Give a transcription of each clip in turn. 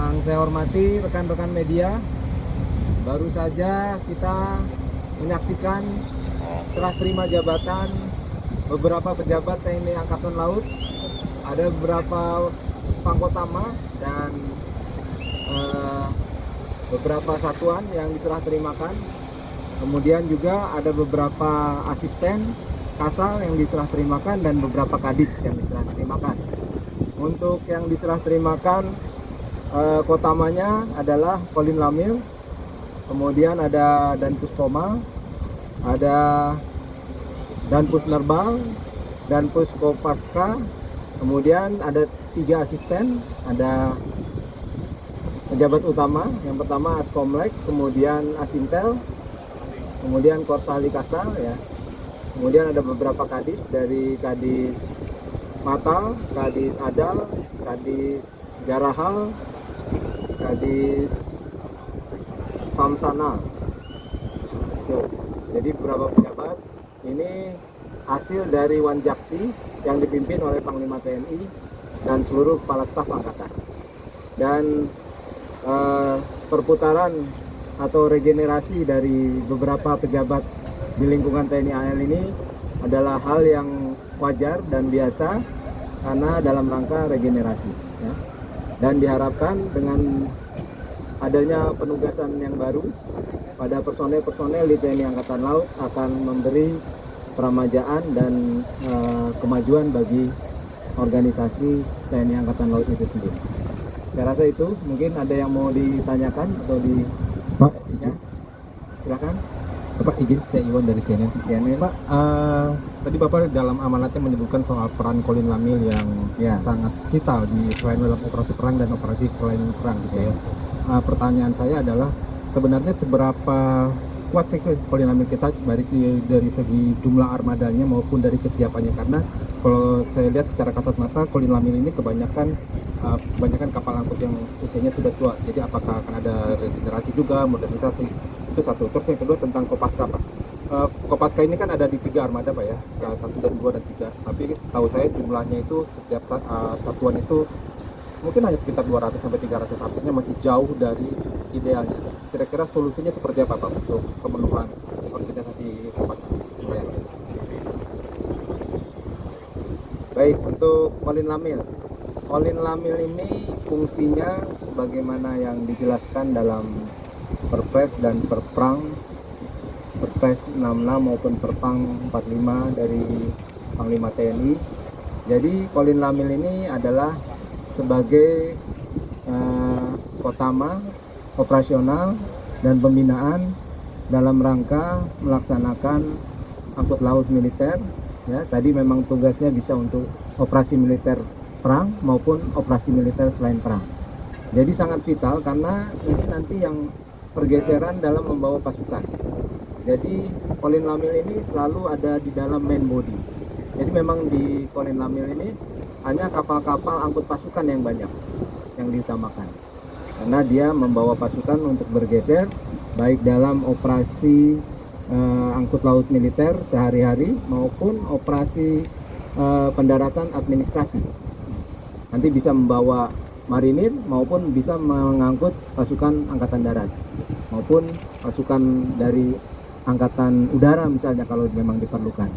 Yang saya hormati rekan-rekan media, baru saja kita menyaksikan serah terima jabatan beberapa pejabat TNI Angkatan Laut. Ada beberapa pangkotama dan beberapa satuan yang diserah terimakan. Kemudian juga ada beberapa asisten Kasal yang diserah terimakan dan beberapa kadis yang diserah terimakan. Untuk yang diserah terimakan kotamanya adalah Kolin Lamil, kemudian ada Danpus Pomal, ada Danpus Nerbal, Danpus Kopaska, kemudian ada 3 asisten, ada pejabat utama, yang pertama Askomlek, kemudian Asintel, kemudian Korsali Kasal ya. Kemudian ada beberapa kadis dari Kadis Matal, Kadis Adal, Kadis Jarahal, Kadis Pamsanal. Itu. Jadi beberapa pejabat ini hasil dari Wanjakti yang dipimpin oleh Panglima TNI dan seluruh kepala staf angkatan. Dan perputaran atau regenerasi dari beberapa pejabat di lingkungan TNI AL ini adalah hal yang wajar dan biasa karena dalam rangka regenerasi ya. Dan diharapkan dengan adanya penugasan yang baru pada personel-personel di TNI Angkatan Laut akan memberi peramajaan dan kemajuan bagi organisasi TNI Angkatan Laut itu sendiri. Saya rasa itu, mungkin ada yang mau ditanyakan atau di Pak izin, ya, silakan. Bapak izin, saya Iwan dari CNN. Pak, tadi Bapak dalam amanatnya menyebutkan soal peran Kolin Lamil yang Ya. sangat vital di selain dalam operasi perang dan operasi selain perang gitu ya. Pertanyaan saya adalah sebenarnya seberapa kuat sih Kolin Lamil kita baik dari segi jumlah armadanya maupun dari kesiapannya, karena kalau saya lihat secara kasat mata Kolin Lamil ini kebanyakan kapal angkut yang usianya sudah tua. Jadi apakah akan ada regenerasi juga, modernisasi? Itu satu. Terus yang kedua tentang Kopaska, Pak. Kopaska ini kan ada di 3 armada, Pak ya, 1 dan 2 dan 3. Tapi setahu saya jumlahnya itu setiap satuan itu mungkin hanya sekitar 200 sampai 300, artinya masih jauh dari idealnya. Kira-kira solusinya seperti apa, Pak, untuk pemenuhan organisasi Kopaska? Ya. Baik, untuk Kolin Lamil. Kolin Lamil ini fungsinya sebagaimana yang dijelaskan dalam Perpres dan Perprang, Perpres 66 maupun Perpang 45 dari Panglima TNI. Jadi Kolin Lamil ini adalah sebagai kotama operasional dan pembinaan dalam rangka melaksanakan angkut laut militer. Ya, tadi memang tugasnya bisa untuk operasi militer perang maupun operasi militer selain perang. Jadi sangat vital karena ini nanti yang pergeseran dalam membawa pasukan. Jadi Kolin Lamil ini selalu ada di dalam main body. Jadi memang di Kolin Lamil ini hanya kapal-kapal angkut pasukan yang banyak yang diutamakan. Karena dia membawa pasukan untuk bergeser baik dalam operasi angkut laut militer sehari-hari maupun operasi pendaratan administrasi. Nanti bisa membawa marinir maupun bisa mengangkut pasukan angkatan darat maupun pasukan dari angkatan udara misalnya kalau memang diperlukan.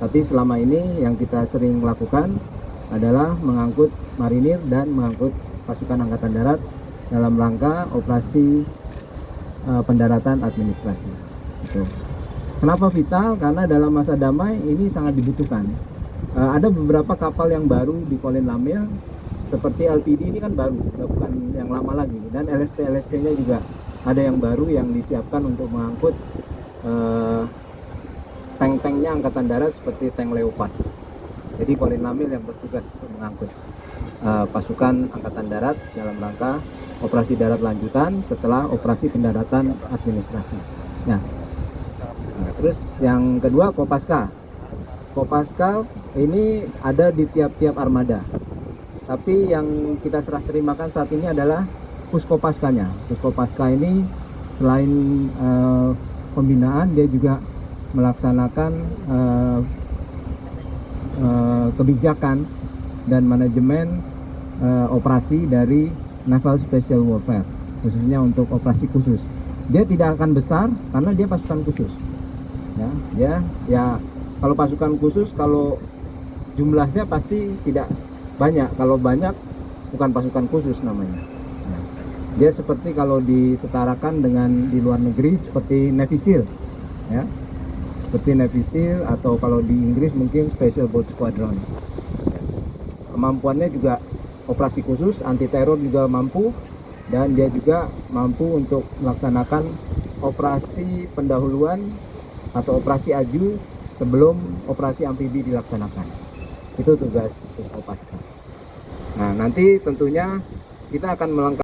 Tapi selama ini yang kita sering lakukan adalah mengangkut marinir dan mengangkut pasukan angkatan darat dalam rangka operasi pendaratan administrasi. Gitu. Kenapa vital? Karena dalam masa damai ini sangat dibutuhkan. Ada beberapa kapal yang baru di Kolin Lamil, seperti LPD ini kan baru, bukan yang lama lagi, dan LST-nya juga ada yang baru yang disiapkan untuk mengangkut tank-tanknya angkatan darat seperti tank Leopard. Jadi Kolin Lamil yang bertugas untuk mengangkut pasukan angkatan darat dalam rangka operasi darat lanjutan setelah operasi pendaratan administrasi. Nah, terus yang kedua Kopaska. Kopaska ini ada di tiap-tiap armada. Tapi yang kita serah terimakan saat ini adalah Puskopaskanya. Puskopaska ini selain pembinaan, dia juga melaksanakan kebijakan dan manajemen operasi dari Naval Special Warfare, khususnya untuk operasi khusus. Dia tidak akan besar karena dia pasukan khusus. Ya, kalau pasukan khusus, kalau jumlahnya pasti tidak banyak. Kalau banyak bukan pasukan khusus namanya. Ya. Dia seperti kalau disetarakan dengan di luar negeri seperti Navy SEAL, ya. Seperti Navy SEAL, atau kalau di Inggris mungkin Special Boat Squadron. Kemampuannya juga operasi khusus, anti teror juga mampu, dan dia juga mampu untuk melaksanakan operasi pendahuluan atau operasi aju sebelum operasi amfibi dilaksanakan. Itu tugas Puskopaska. Nah, nanti tentunya kita akan melengkapi